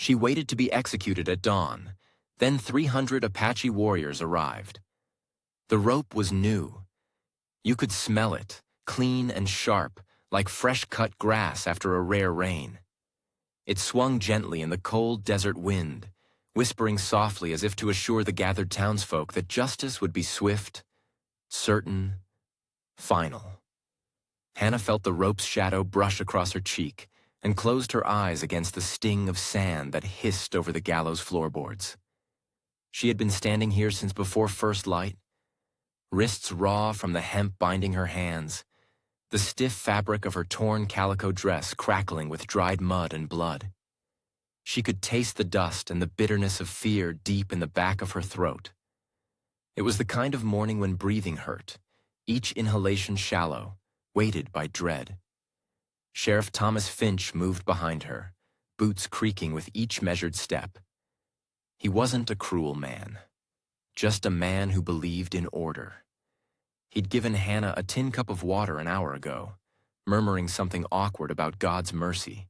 She waited to be executed at dawn. Then 300 Apache warriors arrived. The rope was new. You could smell it, clean and sharp, like fresh-cut grass after a rare rain. It swung gently in the cold desert wind, whispering softly as if to assure the gathered townsfolk that justice would be swift, certain, final. Hannah felt the rope's shadow brush across her cheek and closed her eyes against the sting of sand that hissed over the gallows floorboards. She had been standing here since before first light, wrists raw from the hemp binding her hands, the stiff fabric of her torn calico dress crackling with dried mud and blood. She could taste the dust and the bitterness of fear deep in the back of her throat. It was the kind of morning when breathing hurt, each inhalation shallow, weighted by dread. Sheriff Thomas Finch moved behind her, boots creaking with each measured step. He wasn't a cruel man, just a man who believed in order. He'd given Hannah a tin cup of water an hour ago, murmuring something awkward about God's mercy.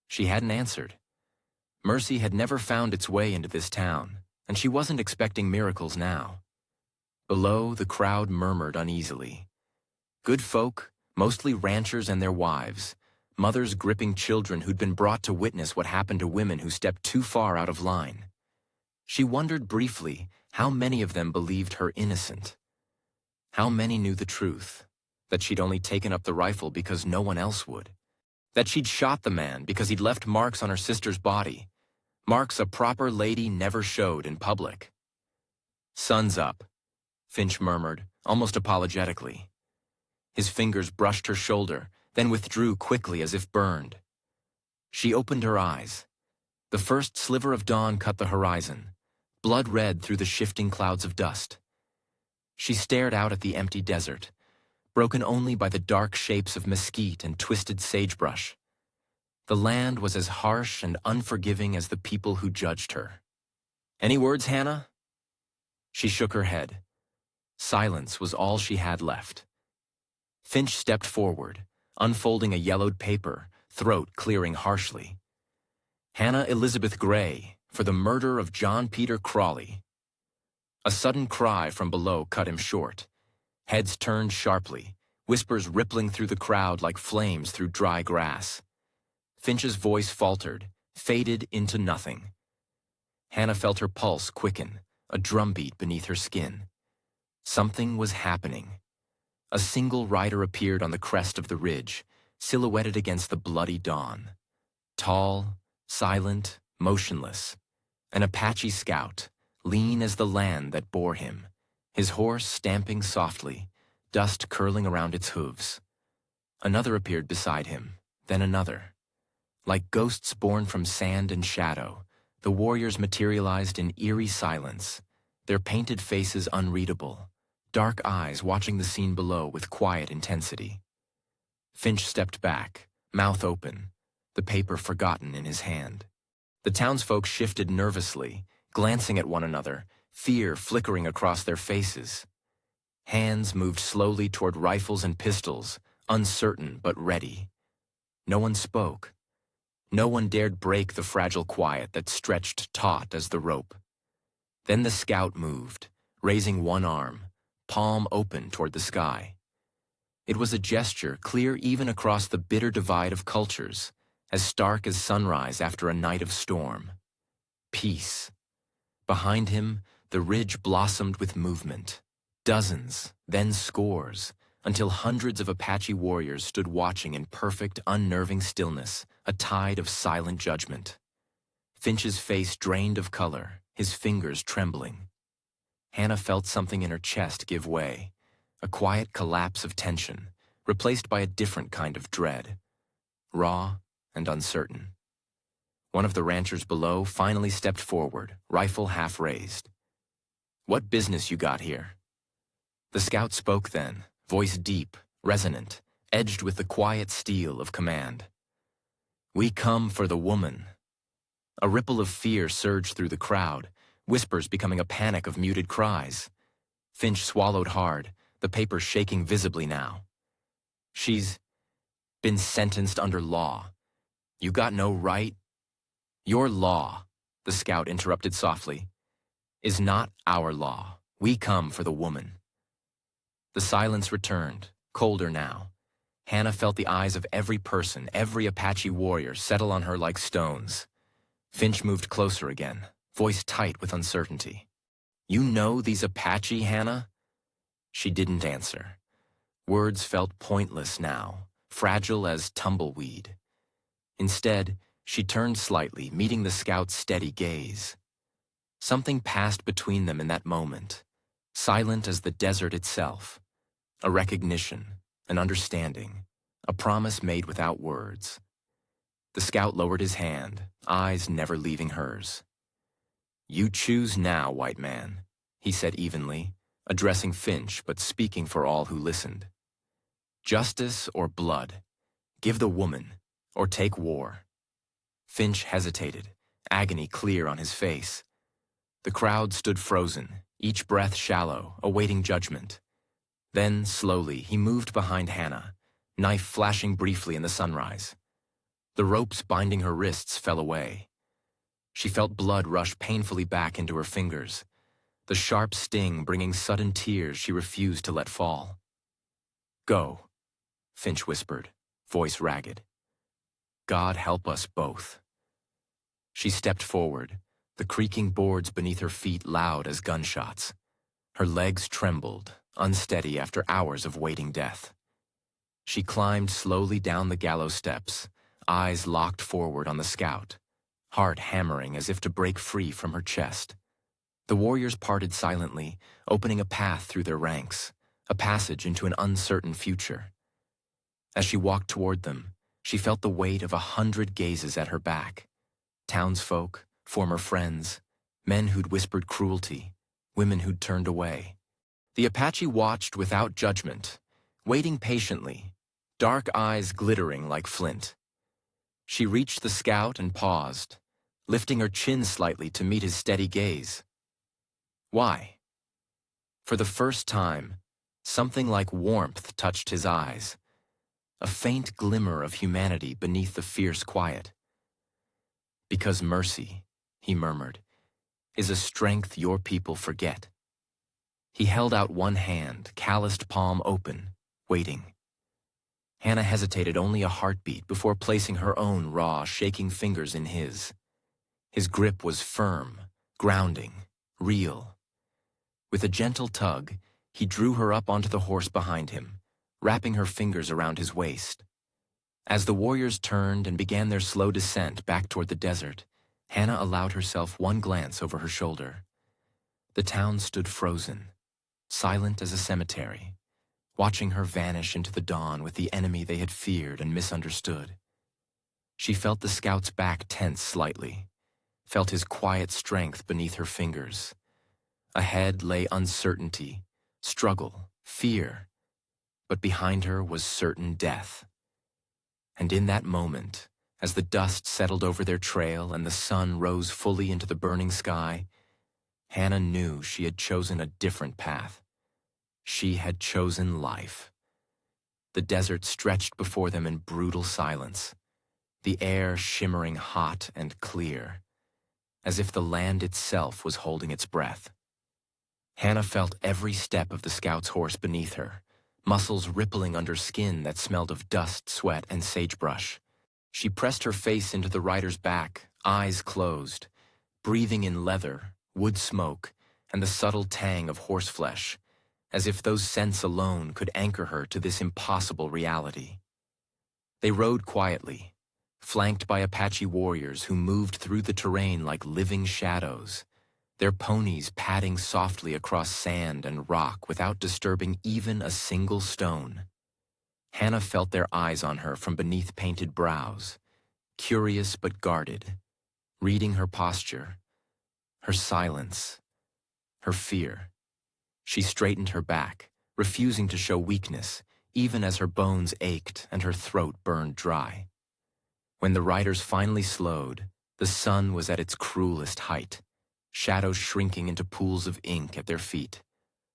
She hadn't answered. Mercy had never found its way into this town, and she wasn't expecting miracles now. Below, the crowd murmured uneasily. Good folk, mostly ranchers and their wives, mothers gripping children who'd been brought to witness what happened to women who stepped too far out of line. She wondered briefly how many of them believed her innocent. How many knew the truth, that she'd only taken up the rifle because no one else would, that she'd shot the man because he'd left marks on her sister's body, marks a proper lady never showed in public. "Sun's up," Finch murmured, almost apologetically. His fingers brushed her shoulder, then withdrew quickly as if burned. She opened her eyes. The first sliver of dawn cut the horizon, blood red through the shifting clouds of dust. She stared out at the empty desert, broken only by the dark shapes of mesquite and twisted sagebrush. The land was as harsh and unforgiving as the people who judged her. "Any words, Hannah?" She shook her head. Silence was all she had left. Finch stepped forward, unfolding a yellowed paper, throat clearing harshly. Hannah Elizabeth Gray, for the murder of John Peter Crawley. A sudden cry from below cut him short. Heads turned sharply, whispers rippling through the crowd like flames through dry grass. Finch's voice faltered, faded into nothing. Hannah felt her pulse quicken, a drumbeat beneath her skin. Something was happening. A single rider appeared on the crest of the ridge, silhouetted against the bloody dawn. Tall, silent, motionless. An Apache scout, lean as the land that bore him, his horse stamping softly, dust curling around its hooves. Another appeared beside him, then another. Like ghosts born from sand and shadow, the warriors materialized in eerie silence, their painted faces unreadable, dark eyes watching the scene below with quiet intensity. Finch stepped back, mouth open, the paper forgotten in his hand. The townsfolk shifted nervously, glancing at one another, fear flickering across their faces. Hands moved slowly toward rifles and pistols, uncertain but ready. No one spoke. No one dared break the fragile quiet that stretched taut as the rope. Then the scout moved, raising one arm, palm open toward the sky. It was a gesture clear even across the bitter divide of cultures, as stark as sunrise after a night of storm. Peace. Behind him, the ridge blossomed with movement. Dozens, then scores, until hundreds of Apache warriors stood watching in perfect, unnerving stillness, a tide of silent judgment. Finch's face drained of color, his fingers trembling. Hannah felt something in her chest give way, a quiet collapse of tension, replaced by a different kind of dread, raw and uncertain. One of the ranchers below finally stepped forward, rifle half raised. "What business you got here?" The scout spoke then, voice deep, resonant, edged with the quiet steel of command. "We come for the woman." A ripple of fear surged through the crowd, whispers becoming a panic of muted cries. Finch swallowed hard, the paper shaking visibly now. "She's been sentenced under law. You got no right. Your law, the scout interrupted softly, is not our law. We come for the woman. The silence returned, colder now. Hannah felt the eyes of every person, every Apache warrior, settle on her like stones. Finch moved closer again, voice tight with uncertainty. You know these Apache, Hannah? She didn't answer. Words felt pointless now, fragile as tumbleweed. Instead, she turned slightly, meeting the scout's steady gaze. Something passed between them in that moment, silent as the desert itself. A recognition, an understanding, a promise made without words. The scout lowered his hand, eyes never leaving hers. You choose now, white man, he said evenly, addressing Finch but speaking for all who listened. Justice or blood? Give the woman, or take war. Finch hesitated, agony clear on his face. The crowd stood frozen, each breath shallow, awaiting judgment. Then, slowly, he moved behind Hannah, knife flashing briefly in the sunrise. The ropes binding her wrists fell away. She felt blood rush painfully back into her fingers, the sharp sting bringing sudden tears she refused to let fall. Go, Finch whispered, voice ragged. God help us both. She stepped forward, the creaking boards beneath her feet loud as gunshots. Her legs trembled, unsteady after hours of waiting death. She climbed slowly down the gallows steps, eyes locked forward on the scout, heart hammering as if to break free from her chest. The warriors parted silently, opening a path through their ranks, a passage into an uncertain future. As she walked toward them, she felt the weight of 100 gazes at her back. Townsfolk, former friends, men who'd whispered cruelty, women who'd turned away. The Apache watched without judgment, waiting patiently, dark eyes glittering like flint. She reached the scout and paused, lifting her chin slightly to meet his steady gaze. Why? For the first time, something like warmth touched his eyes, a faint glimmer of humanity beneath the fierce quiet. Because mercy, he murmured, is a strength your people forget. He held out one hand, calloused palm open, waiting. Hannah hesitated only a heartbeat before placing her own raw, shaking fingers in his. His grip was firm, grounding, real. With a gentle tug, he drew her up onto the horse behind him, wrapping her fingers around his waist. As the warriors turned and began their slow descent back toward the desert, Hannah allowed herself one glance over her shoulder. The town stood frozen, silent as a cemetery, watching her vanish into the dawn with the enemy they had feared and misunderstood. She felt the scout's back tense slightly, felt his quiet strength beneath her fingers. Ahead lay uncertainty, struggle, fear, but behind her was certain death. And in that moment, as the dust settled over their trail and the sun rose fully into the burning sky, Hannah knew she had chosen a different path. She had chosen life. The desert stretched before them in brutal silence, the air shimmering hot and clear, as if the land itself was holding its breath. Hannah felt every step of the scout's horse beneath her, muscles rippling under skin that smelled of dust, sweat, and sagebrush. She pressed her face into the rider's back, eyes closed, breathing in leather, wood smoke, and the subtle tang of horseflesh, as if those scents alone could anchor her to this impossible reality. They rode quietly, flanked by Apache warriors who moved through the terrain like living shadows, their ponies padding softly across sand and rock without disturbing even a single stone. Hannah felt their eyes on her from beneath painted brows, curious but guarded, reading her posture, her silence, her fear. She straightened her back, refusing to show weakness, even as her bones ached and her throat burned dry. When the riders finally slowed, the sun was at its cruelest height, shadows shrinking into pools of ink at their feet.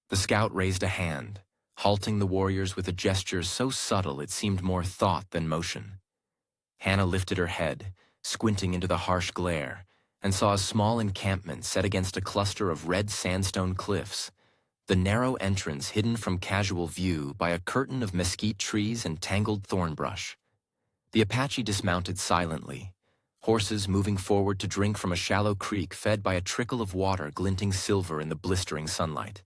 The scout raised a hand, halting the warriors with a gesture so subtle it seemed more thought than motion. Hannah lifted her head, squinting into the harsh glare, and saw a small encampment set against a cluster of red sandstone cliffs, the narrow entrance hidden from casual view by a curtain of mesquite trees and tangled thorn brush. The Apache dismounted silently, horses moving forward to drink from a shallow creek fed by a trickle of water glinting silver in the blistering sunlight.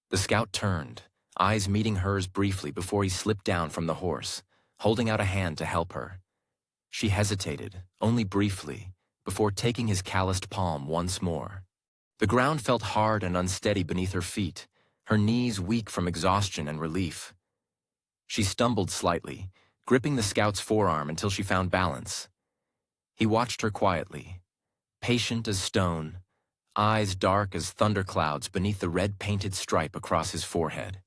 The scout turned, eyes meeting hers briefly before he slipped down from the horse, holding out a hand to help her. She hesitated, only briefly, before taking his calloused palm once more. The ground felt hard and unsteady beneath her feet, her knees weak from exhaustion and relief. She stumbled slightly, gripping the scout's forearm until she found balance. He watched her quietly, patient as stone, eyes dark as thunderclouds beneath the red-painted stripe across his forehead.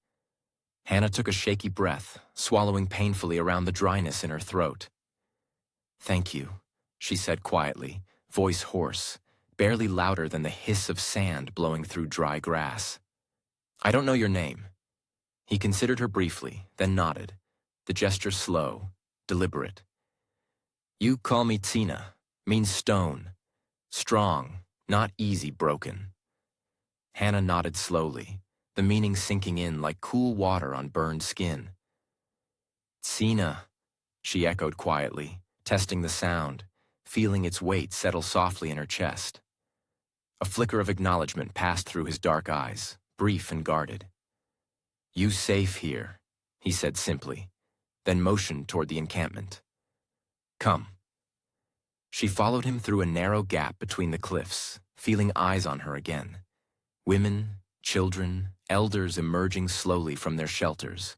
Hannah took a shaky breath, swallowing painfully around the dryness in her throat. "Thank you," she said quietly, voice hoarse, barely louder than the hiss of sand blowing through dry grass. "I don't know your name." He considered her briefly, then nodded, the gesture slow, deliberate. "You call me Tina, means stone, strong, not easy broken." Hannah nodded slowly, the meaning sinking in like cool water on burned skin. "Tina," she echoed quietly, testing the sound, feeling its weight settle softly in her chest. A flicker of acknowledgement passed through his dark eyes, brief and guarded. "You safe here," he said simply, then motioned toward the encampment. "Come." She followed him through a narrow gap between the cliffs, feeling eyes on her again. Women, children, elders emerging slowly from their shelters,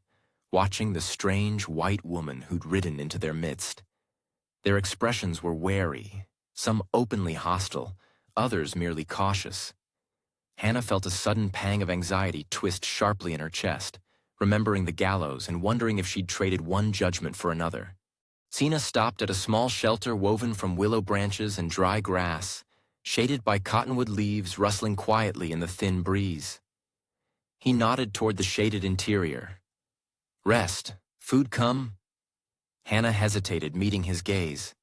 watching the strange white woman who'd ridden into their midst. Their expressions were wary, some openly hostile, others merely cautious. Hannah felt a sudden pang of anxiety twist sharply in her chest, remembering the gallows and wondering if she'd traded one judgment for another. Tina stopped at a small shelter woven from willow branches and dry grass, shaded by cottonwood leaves rustling quietly in the thin breeze. He nodded toward the shaded interior. "Rest. Food come?" Hannah hesitated, meeting his gaze.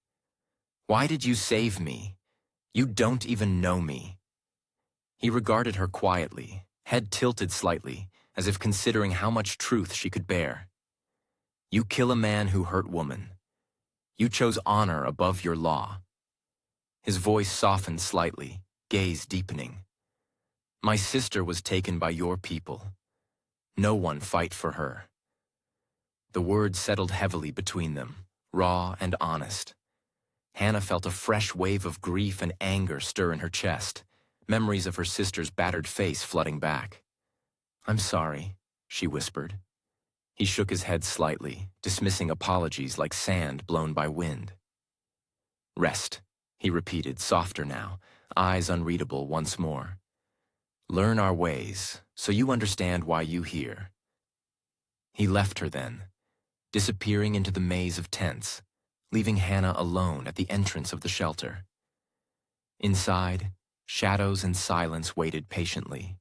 "Why did you save me? You don't even know me." He regarded her quietly, head tilted slightly, as if considering how much truth she could bear. "You kill a man who hurt woman. You chose honor above your law." His voice softened slightly, gaze deepening. "My sister was taken by your people. No one fight for her." The words settled heavily between them, raw and honest. Hannah felt a fresh wave of grief and anger stir in her chest, memories of her sister's battered face flooding back. "I'm sorry," she whispered. He shook his head slightly, dismissing apologies like sand blown by wind. "Rest," he repeated, softer now, eyes unreadable once more. "Learn our ways, so you understand why you here." He left her then, disappearing into the maze of tents, leaving Hannah alone at the entrance of the shelter. Inside, shadows and silence waited patiently.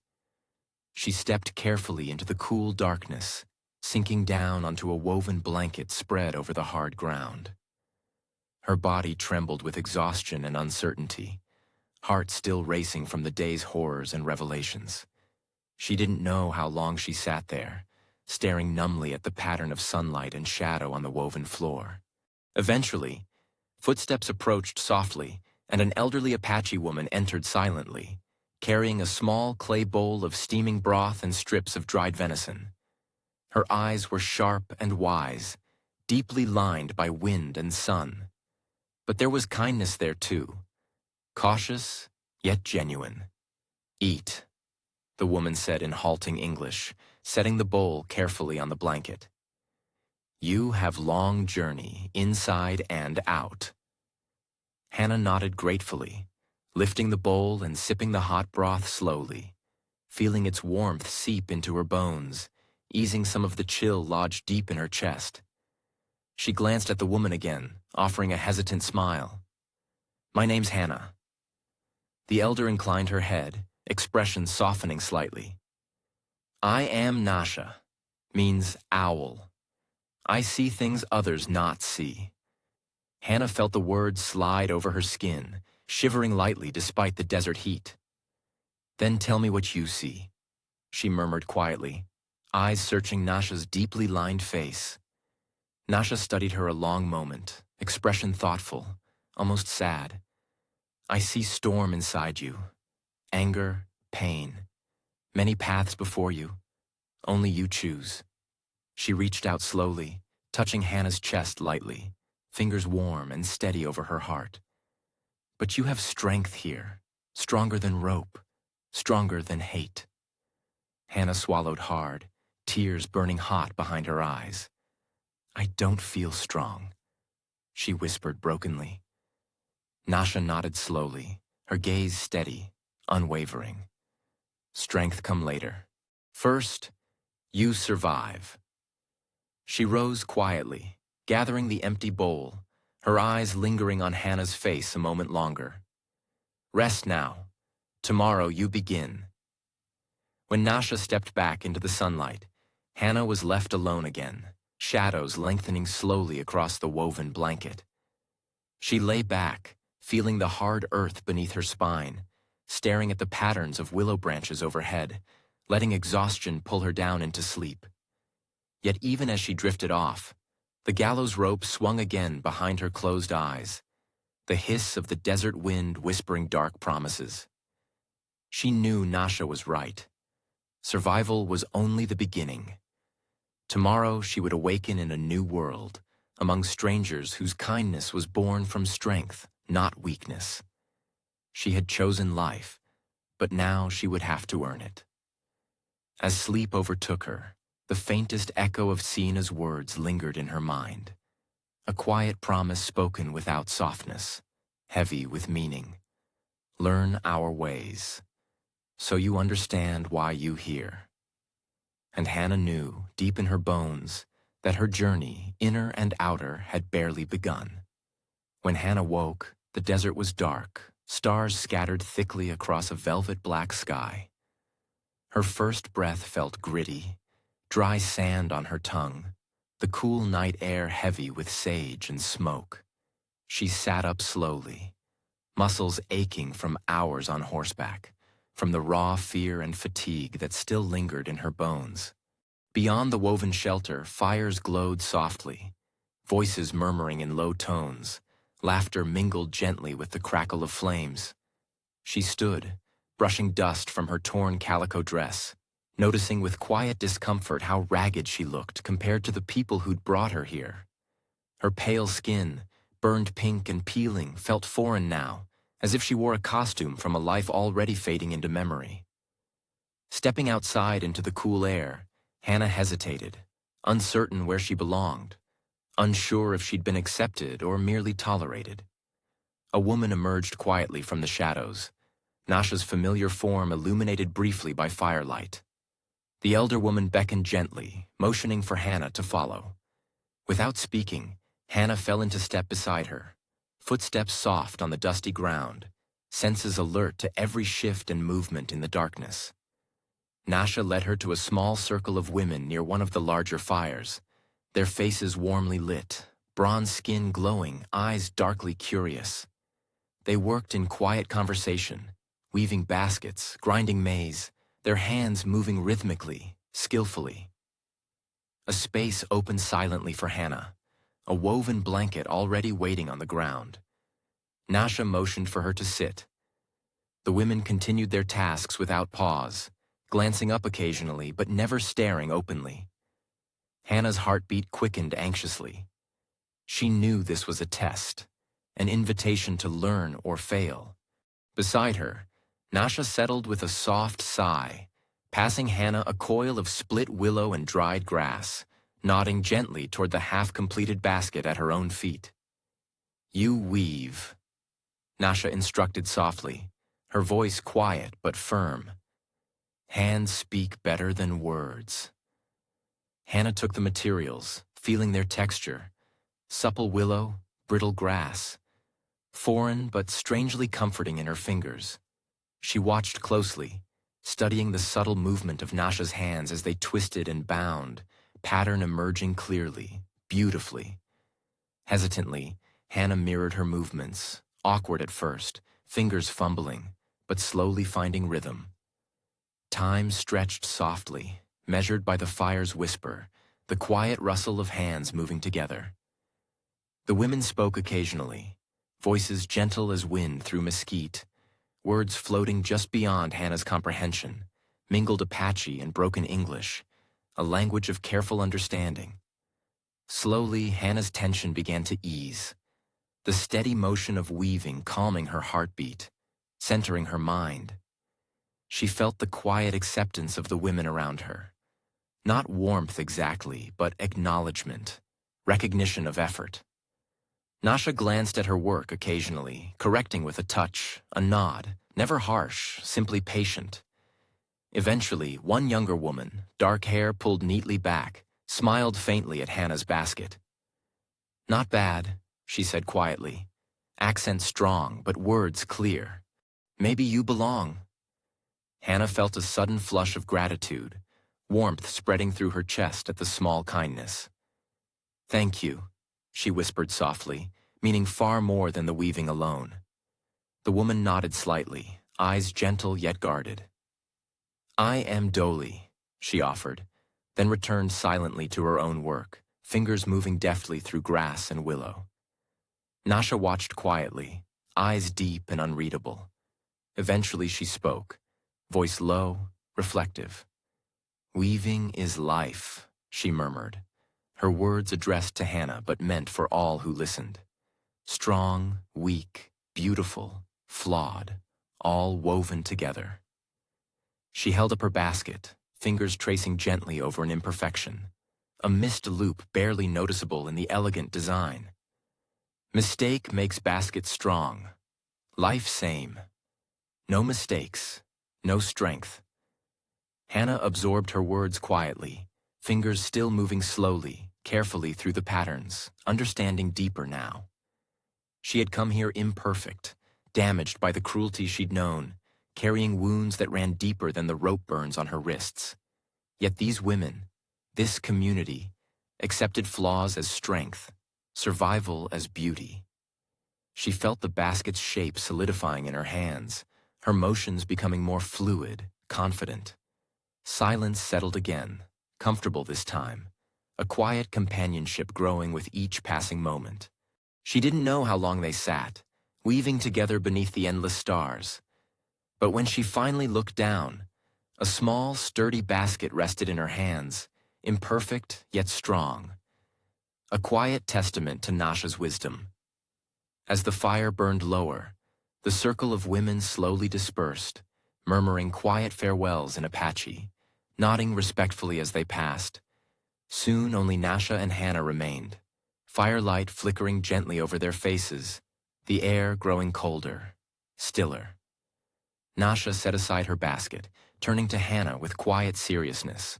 She stepped carefully into the cool darkness, sinking down onto a woven blanket spread over the hard ground. Her body trembled with exhaustion and uncertainty, heart still racing from the day's horrors and revelations. She didn't know how long she sat there, staring numbly at the pattern of sunlight and shadow on the woven floor. Eventually, footsteps approached softly, and an elderly Apache woman entered silently, carrying a small clay bowl of steaming broth and strips of dried venison. Her eyes were sharp and wise, deeply lined by wind and sun. But there was kindness there too, cautious yet genuine. "Eat," the woman said in halting English, setting the bowl carefully on the blanket. "You have long journey, inside and out." Hannah nodded gratefully, lifting the bowl and sipping the hot broth slowly, feeling its warmth seep into her bones, easing some of the chill lodged deep in her chest. She glanced at the woman again, offering a hesitant smile. "My name's Hannah." The elder inclined her head, expression softening slightly. "I am Nasha," means owl. I see things others not see. Hannah felt the words slide over her skin, shivering lightly despite the desert heat. "Then tell me what you see," she murmured quietly, eyes searching Nasha's deeply lined face. Nasha studied her a long moment, expression thoughtful, almost sad. "I see storm inside you, anger, pain, many paths before you. Only you choose." She reached out slowly, touching Hannah's chest lightly, fingers warm and steady over her heart. "But you have strength here, stronger than rope, stronger than hate." Hannah swallowed hard, tears burning hot behind her eyes. "I don't feel strong," she whispered brokenly. Nasha nodded slowly, her gaze steady, unwavering. "Strength come later. First, you survive." She rose quietly, gathering the empty bowl, her eyes lingering on Hannah's face a moment longer. "Rest now. Tomorrow you begin." When Nasha stepped back into the sunlight, Hannah was left alone again, shadows lengthening slowly across the woven blanket. She lay back, feeling the hard earth beneath her spine, staring at the patterns of willow branches overhead, letting exhaustion pull her down into sleep. Yet even as she drifted off, the gallows rope swung again behind her closed eyes, the hiss of the desert wind whispering dark promises. She knew Nasha was right. Survival was only the beginning. Tomorrow she would awaken in a new world, among strangers whose kindness was born from strength, not weakness. She had chosen life, but now she would have to earn it. As sleep overtook her, the faintest echo of Sina's words lingered in her mind. A quiet promise spoken without softness, heavy with meaning. "Learn our ways, so you understand why you here." And Hannah knew, deep in her bones, that her journey, inner and outer, had barely begun. When Hannah woke, the desert was dark, stars scattered thickly across a velvet black sky. Her first breath felt gritty, dry sand on her tongue, the cool night air heavy with sage and smoke. She sat up slowly, muscles aching from hours on horseback, from the raw fear and fatigue that still lingered in her bones. Beyond the woven shelter, fires glowed softly, voices murmuring in low tones, laughter mingled gently with the crackle of flames. She stood, brushing dust from her torn calico dress, noticing with quiet discomfort how ragged she looked compared to the people who'd brought her here. Her pale skin, burned pink and peeling, felt foreign now, as if she wore a costume from a life already fading into memory. Stepping outside into the cool air, Hannah hesitated, uncertain where she belonged, unsure if she'd been accepted or merely tolerated. A woman emerged quietly from the shadows, Nasha's familiar form illuminated briefly by firelight. The elder woman beckoned gently, motioning for Hannah to follow. Without speaking, Hannah fell into step beside her, footsteps soft on the dusty ground, senses alert to every shift and movement in the darkness. Nasha led her to a small circle of women near one of the larger fires, their faces warmly lit, bronze skin glowing, eyes darkly curious. They worked in quiet conversation, weaving baskets, grinding maize, their hands moving rhythmically, skillfully. A space opened silently for Hannah, a woven blanket already waiting on the ground. Nasha motioned for her to sit. The women continued their tasks without pause, glancing up occasionally but never staring openly. Hannah's heartbeat quickened anxiously. She knew this was a test, an invitation to learn or fail. Beside her, Nasha settled with a soft sigh, passing Hannah a coil of split willow and dried grass, nodding gently toward the half-completed basket at her own feet. "You weave," Nasha instructed softly, her voice quiet but firm. "Hands speak better than words." Hannah took the materials, feeling their texture, supple willow, brittle grass, foreign but strangely comforting in her fingers. She watched closely, studying the subtle movement of Nasha's hands as they twisted and bound, pattern emerging clearly, beautifully. Hesitantly, Hannah mirrored her movements, awkward at first, fingers fumbling, but slowly finding rhythm. Time stretched softly, measured by the fire's whisper, the quiet rustle of hands moving together. The women spoke occasionally, voices gentle as wind through mesquite, words floating just beyond Hannah's comprehension, mingled Apache and broken English, a language of careful understanding. Slowly, Hannah's tension began to ease, the steady motion of weaving calming her heartbeat, centering her mind. She felt the quiet acceptance of the women around her. Not warmth exactly, but acknowledgement, recognition of effort. Nasha glanced at her work occasionally, correcting with a touch, a nod, never harsh, simply patient. Eventually, one younger woman, dark hair pulled neatly back, smiled faintly at Hannah's basket. "Not bad," she said quietly, accent strong but words clear. "Maybe you belong." Hannah felt a sudden flush of gratitude, warmth spreading through her chest at the small kindness. "Thank you," she whispered softly, meaning far more than the weaving alone. The woman nodded slightly, eyes gentle yet guarded. "I am Dolly," she offered, then returned silently to her own work, fingers moving deftly through grass and willow. Nasha watched quietly, eyes deep and unreadable. Eventually she spoke, voice low, reflective. "Weaving is life," she murmured, her words addressed to Hannah but meant for all who listened. Strong, weak, beautiful, flawed, all woven together. She held up her basket, fingers tracing gently over an imperfection, a missed loop barely noticeable in the elegant design. "Mistake makes basket strong. Life same. No mistakes, no strength." Hannah absorbed her words quietly, fingers still moving slowly, carefully through the patterns, understanding deeper now. She had come here imperfect, damaged by the cruelty she'd known, carrying wounds that ran deeper than the rope burns on her wrists. Yet these women, this community, accepted flaws as strength, survival as beauty. She felt the basket's shape solidifying in her hands, her motions becoming more fluid, confident. Silence settled again, comfortable this time, a quiet companionship growing with each passing moment. She didn't know how long they sat, weaving together beneath the endless stars. But when she finally looked down, a small, sturdy basket rested in her hands, imperfect yet strong. A quiet testament to Nasha's wisdom. As the fire burned lower, the circle of women slowly dispersed, murmuring quiet farewells in Apache, nodding respectfully as they passed. Soon only Nasha and Hannah remained, firelight flickering gently over their faces, the air growing colder, stiller. Nasha set aside her basket, turning to Hannah with quiet seriousness.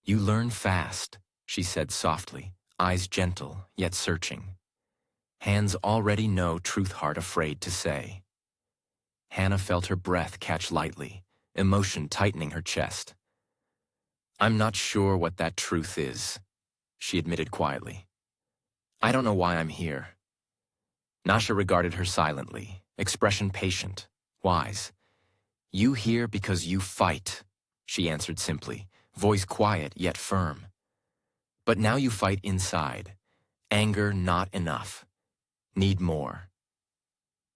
"You learn fast," she said softly, eyes gentle yet searching. "Hands already know truth heart afraid to say." Hannah felt her breath catch lightly, emotion tightening her chest. "I'm not sure what that truth is," she admitted quietly. "I don't know why I'm here." Nasha regarded her silently, expression patient, wise. "You here because you fight," she answered simply, voice quiet yet firm. "But now you fight inside. Anger not enough. Need more."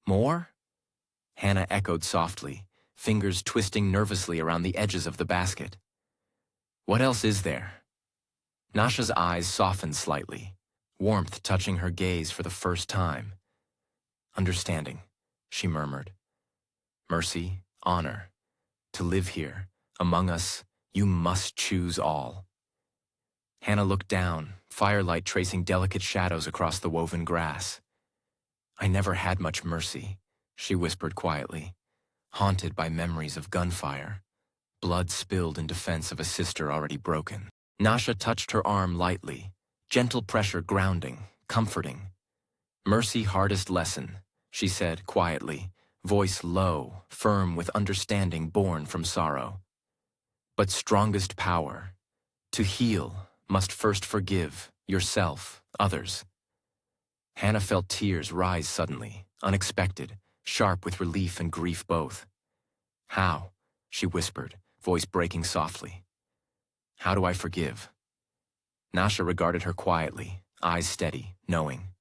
"More?" Hannah echoed softly, fingers twisting nervously around the edges of the basket. "What else is there?" Nasha's eyes softened slightly, warmth touching her gaze for the first time. "Understanding," she murmured. "Mercy, honor. To live here, among us, you must choose all." Hannah looked down, firelight tracing delicate shadows across the woven grass. "I never had much mercy," she whispered quietly, haunted by memories of gunfire, blood spilled in defense of a sister already broken. Nasha touched her arm lightly, gentle pressure grounding, comforting. "Mercy hardest lesson," she said quietly, voice low, firm with understanding born from sorrow. "But strongest power. To heal, must first forgive, yourself, others." Hannah felt tears rise suddenly, unexpected, sharp with relief and grief both. "How?" she whispered, voice breaking softly. "How do I forgive?" Nasha regarded her quietly, eyes steady, knowing.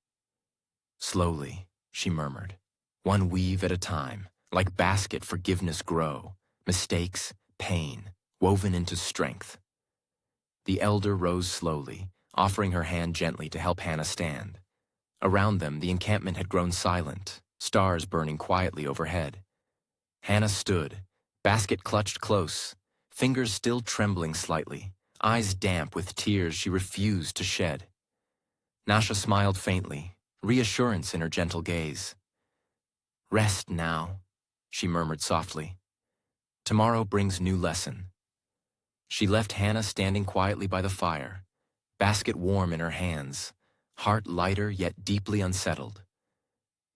"Slowly," she murmured. "One weave at a time, like basket forgiveness grow, mistakes, pain, woven into strength." The elder rose slowly, offering her hand gently to help Hannah stand. Around them, the encampment had grown silent, stars burning quietly overhead. Hannah stood, basket clutched close, fingers still trembling slightly, eyes damp with tears she refused to shed. Nasha smiled faintly, reassurance in her gentle gaze. "Rest now," she murmured softly. "Tomorrow brings new lesson." She left Hannah standing quietly by the fire, basket warm in her hands, heart lighter yet deeply unsettled.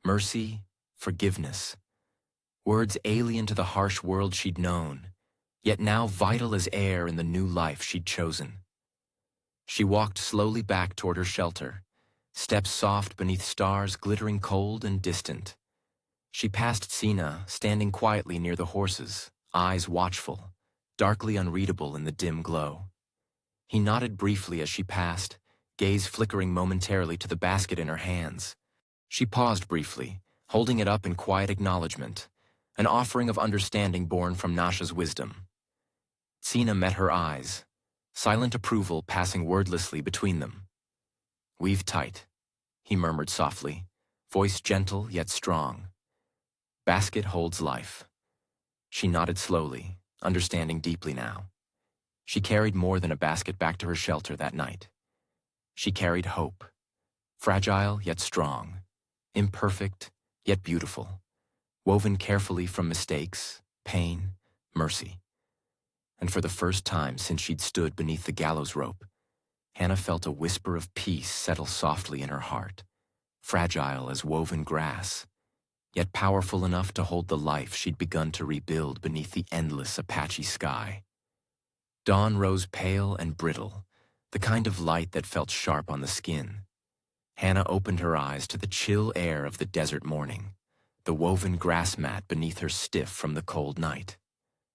Mercy, forgiveness, words alien to the harsh world she'd known, yet now vital as air in the new life she'd chosen. She walked slowly back toward her shelter, steps soft beneath stars glittering cold and distant. She passed Sina, standing quietly near the horses, eyes watchful, darkly unreadable in the dim glow. He nodded briefly as she passed, gaze flickering momentarily to the basket in her hands. She paused briefly, holding it up in quiet acknowledgement, an offering of understanding born from Nasha's wisdom. Sina met her eyes, silent approval passing wordlessly between them. "Weave tight," he murmured softly, voice gentle yet strong. "Basket holds life." She nodded slowly, understanding deeply now. She carried more than a basket back to her shelter that night. She carried hope, fragile yet strong, imperfect yet beautiful, woven carefully from mistakes, pain, mercy. And for the first time since she'd stood beneath the gallows rope, Hannah felt a whisper of peace settle softly in her heart, fragile as woven grass, yet powerful enough to hold the life she'd begun to rebuild beneath the endless Apache sky. Dawn rose pale and brittle, the kind of light that felt sharp on the skin. Hannah opened her eyes to the chill air of the desert morning, the woven grass mat beneath her stiff from the cold night.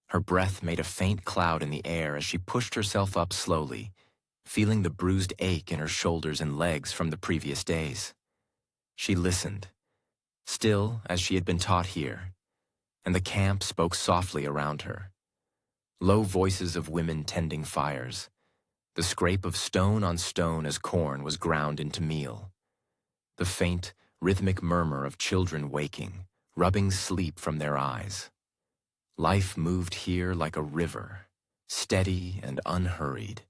Her breath made a faint cloud in the air as she pushed herself up slowly, feeling the bruised ache in her shoulders and legs from the previous days. She listened, still as she had been taught here, and the camp spoke softly around her. Low voices of women tending fires, the scrape of stone on stone as corn was ground into meal, the faint, rhythmic murmur of children waking, rubbing sleep from their eyes. Life moved here like a river, steady and unhurried,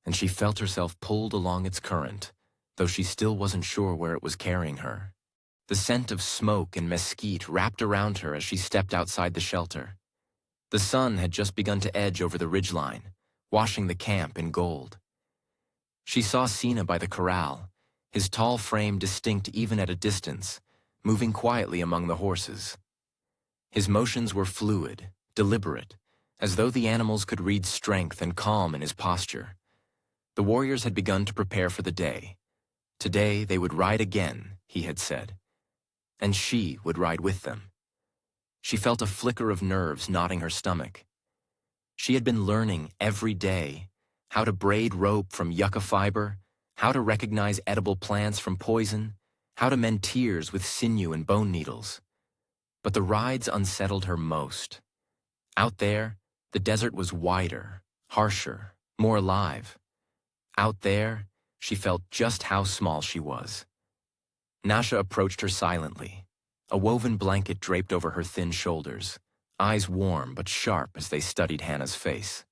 and she felt herself pulled along its current, though she still wasn't sure where it was carrying her. The scent of smoke and mesquite wrapped around her as she stepped outside the shelter. The sun had just begun to edge over the ridgeline, washing the camp in gold. She saw Sina by the corral, his tall frame distinct even at a distance, moving quietly among the horses. His motions were fluid, deliberate, as though the animals could read strength and calm in his posture. The warriors had begun to prepare for the day. Today they would ride again, he had said, and she would ride with them. She felt a flicker of nerves knotting her stomach. She had been learning every day how to braid rope from yucca fiber, how to recognize edible plants from poison, how to mend tears with sinew and bone needles. But the rides unsettled her most. Out there, the desert was wider, harsher, more alive. Out there, she felt just how small she was. Nasha approached her silently, a woven blanket draped over her thin shoulders, eyes warm but sharp as they studied Hannah's face.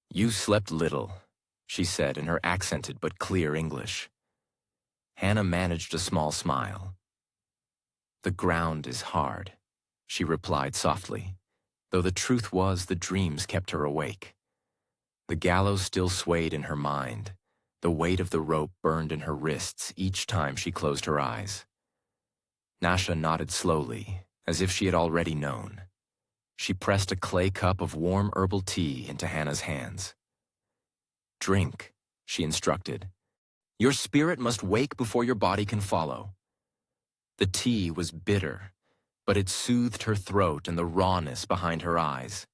"You slept little," she said in her accented but clear English. Hannah managed a small smile. "The ground is hard," she replied softly, though the truth was the dreams kept her awake. The gallows still swayed in her mind. The weight of the rope burned in her wrists each time she closed her eyes. Nasha nodded slowly, as if she had already known. She pressed a clay cup of warm herbal tea into Hannah's hands. "Drink," she instructed, Your spirit must wake before your body can follow. The tea was bitter, but it soothed her throat and the rawness behind her eyes.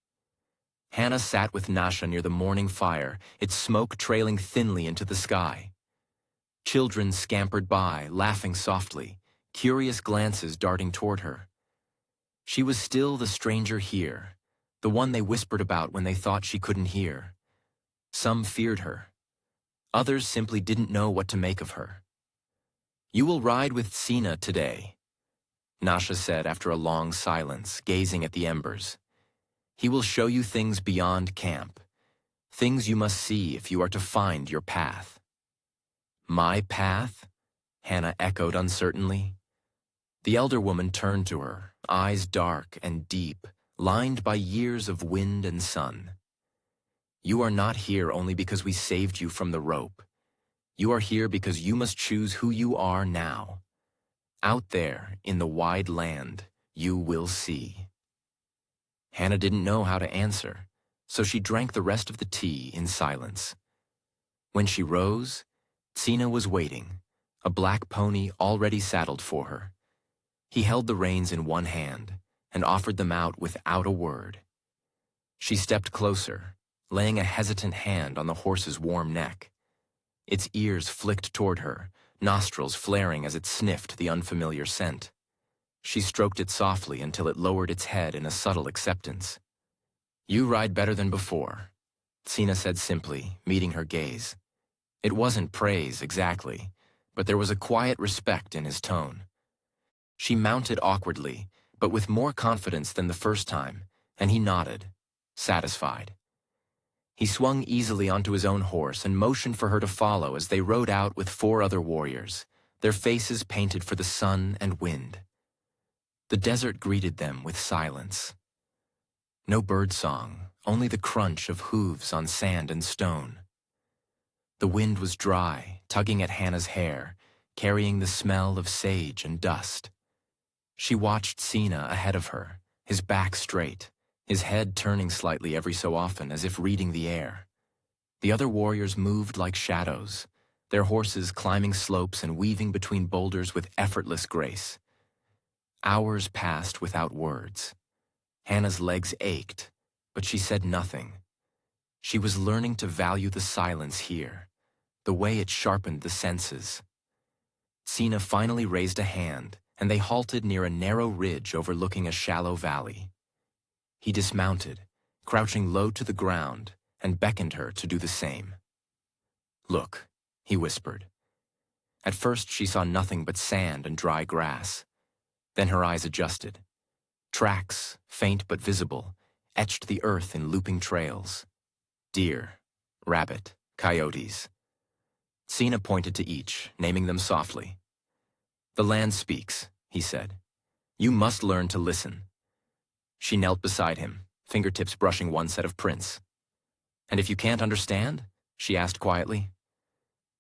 Hannah sat with Nasha near the morning fire, its smoke trailing thinly into the sky. Children scampered by, laughing softly, curious glances darting toward her. She was still the stranger here, the one they whispered about when they thought she couldn't hear. Some feared her. Others simply didn't know what to make of her. "You will ride with Sina today," Nasha said after a long silence, gazing at the embers. "He will show you things beyond camp, things you must see if you are to find your path." "My path?" Hannah echoed uncertainly. The elder woman turned to her, eyes dark and deep, lined by years of wind and sun. "You are not here only because we saved you from the rope. You are here because you must choose who you are now. Out there, in the wide land, you will see." Hannah didn't know how to answer, so she drank the rest of the tea in silence. When she rose, Sina was waiting, a black pony already saddled for her. He held the reins in one hand and offered them out without a word. She stepped closer, laying a hesitant hand on the horse's warm neck. Its ears flicked toward her, nostrils flaring as it sniffed the unfamiliar scent. She stroked it softly until it lowered its head in a subtle acceptance. "You ride better than before," Sina said simply, meeting her gaze. It wasn't praise, exactly, but there was a quiet respect in his tone. She mounted awkwardly, but with more confidence than the first time, and he nodded, satisfied. He swung easily onto his own horse and motioned for her to follow as they rode out with 4 other warriors, their faces painted for the sun and wind. The desert greeted them with silence. No birdsong, only the crunch of hooves on sand and stone. The wind was dry, tugging at Hannah's hair, carrying the smell of sage and dust. She watched Sina ahead of her, his back straight, his head turning slightly every so often as if reading the air. The other warriors moved like shadows, their horses climbing slopes and weaving between boulders with effortless grace. Hours passed without words. Hannah's legs ached, but she said nothing. She was learning to value the silence here, the way it sharpened the senses. Sina finally raised a hand, and they halted near a narrow ridge overlooking a shallow valley. He dismounted, crouching low to the ground, and beckoned her to do the same. "Look," he whispered. At first she saw nothing but sand and dry grass. Then her eyes adjusted. Tracks, faint but visible, etched the earth in looping trails. Deer, rabbit, coyotes. Sina pointed to each, naming them softly. "The land speaks," he said. "You must learn to listen." She knelt beside him, fingertips brushing one set of prints. "And if you can't understand?" she asked quietly.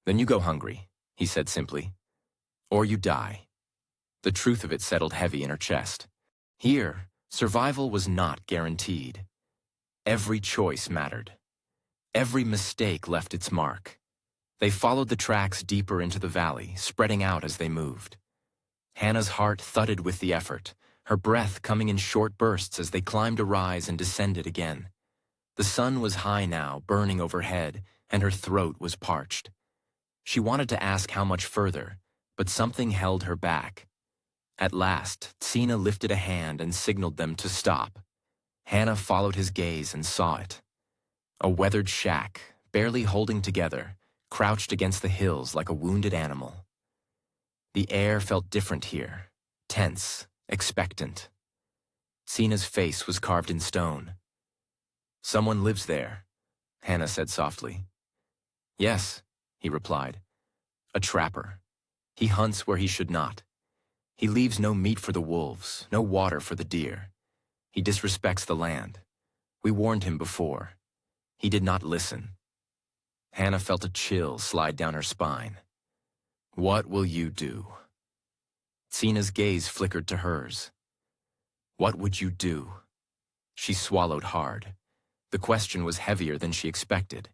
"Then you go hungry," he said simply. "Or you die." The truth of it settled heavy in her chest. Here, survival was not guaranteed. Every choice mattered. Every mistake left its mark. They followed the tracks deeper into the valley, spreading out as they moved. Hannah's heart thudded with the effort, her breath coming in short bursts as they climbed a rise and descended again. The sun was high now, burning overhead, and her throat was parched. She wanted to ask how much further, but something held her back. At last, Sina lifted a hand and signaled them to stop. Hannah followed his gaze and saw it. A weathered shack, barely holding together, crouched against the hills like a wounded animal. The air felt different here, tense, expectant. Sina's face was carved in stone. "Someone lives there," Hannah said softly. "Yes," he replied. "A trapper. He hunts where he should not. He leaves no meat for the wolves, no water for the deer. He disrespects the land. We warned him before. He did not listen." Hannah felt a chill slide down her spine. "What will you do?" Sina's gaze flickered to hers. "What would you do?" She swallowed hard. The question was heavier than she expected.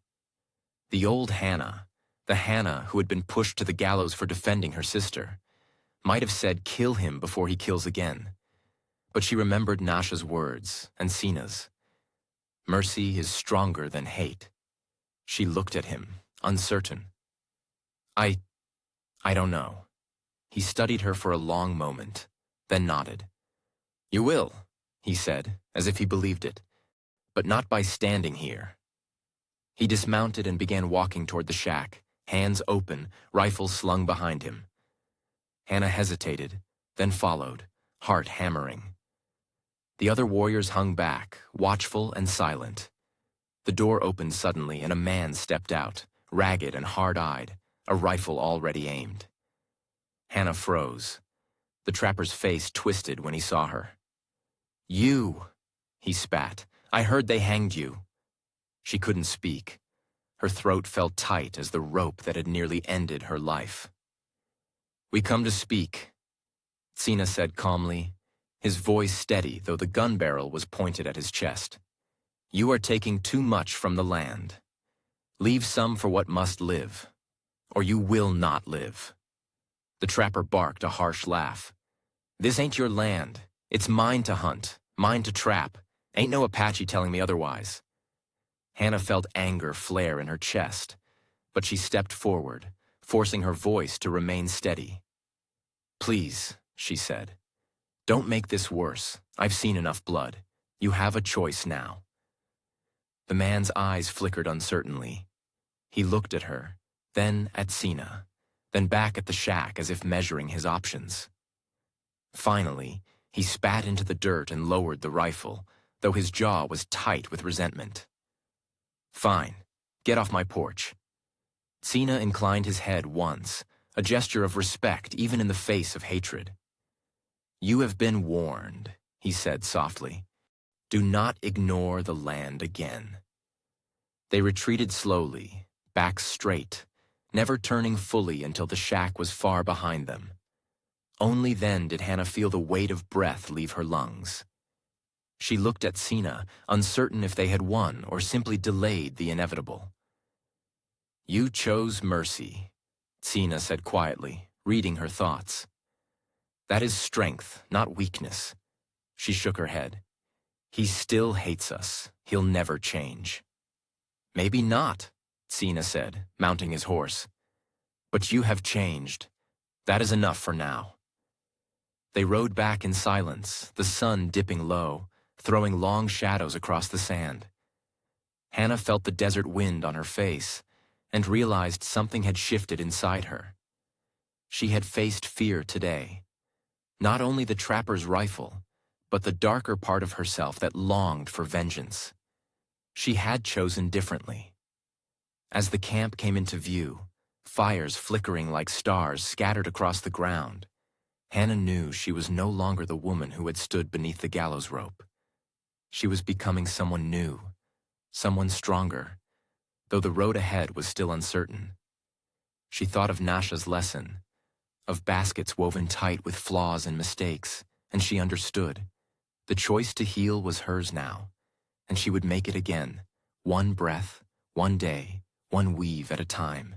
The old Hannah, The Hannah who had been pushed to the gallows for defending her sister, might have said kill him before he kills again. But she remembered Nasha's words and Sina's. Mercy is stronger than hate. She looked at him, uncertain. I don't know. He studied her for a long moment, then nodded. You will, he said, as if he believed it, but not by standing here. He dismounted and began walking toward the shack, hands open, rifle slung behind him. Hannah hesitated, then followed, heart hammering. The other warriors hung back, watchful and silent. The door opened suddenly and a man stepped out, ragged and hard-eyed, a rifle already aimed. Hannah froze. The trapper's face twisted when he saw her. You, he spat. I heard they hanged you. She couldn't speak. Her throat felt tight as the rope that had nearly ended her life. We come to speak, Sina said calmly, his voice steady though the gun barrel was pointed at his chest. You are taking too much from the land. Leave some for what must live, or you will not live. The trapper barked a harsh laugh. This ain't your land. It's mine to hunt, mine to trap. Ain't no Apache telling me otherwise. Hannah felt anger flare in her chest, but she stepped forward, forcing her voice to remain steady. Please, she said. Don't make this worse. I've seen enough blood. You have a choice now. The man's eyes flickered uncertainly. He looked at her, then at Sina, then back at the shack as if measuring his options. Finally, he spat into the dirt and lowered the rifle, though his jaw was tight with resentment. Fine. Get off my porch. Sina inclined his head once, a gesture of respect even in the face of hatred. You have been warned, he said softly. Do not ignore the land again. They retreated slowly, backs straight, never turning fully until the shack was far behind them. Only then did Hannah feel the weight of breath leave her lungs. She looked at Sina, uncertain if they had won or simply delayed the inevitable. You chose mercy, Sina said quietly, reading her thoughts. That is strength, not weakness. She shook her head. He still hates us. He'll never change. Maybe not, Sina said, mounting his horse. But you have changed. That is enough for now. They rode back in silence, the sun dipping low, throwing long shadows across the sand. Hannah felt the desert wind on her face and realized something had shifted inside her. She had faced fear today. Not only the trapper's rifle, but the darker part of herself that longed for vengeance. She had chosen differently. As the camp came into view, fires flickering like stars scattered across the ground, Hannah knew she was no longer the woman who had stood beneath the gallows rope. She was becoming someone new, someone stronger, though the road ahead was still uncertain. She thought of Nasha's lesson, of baskets woven tight with flaws and mistakes, and she understood. The choice to heal was hers now, and she would make it again, one breath, one day, one weave at a time.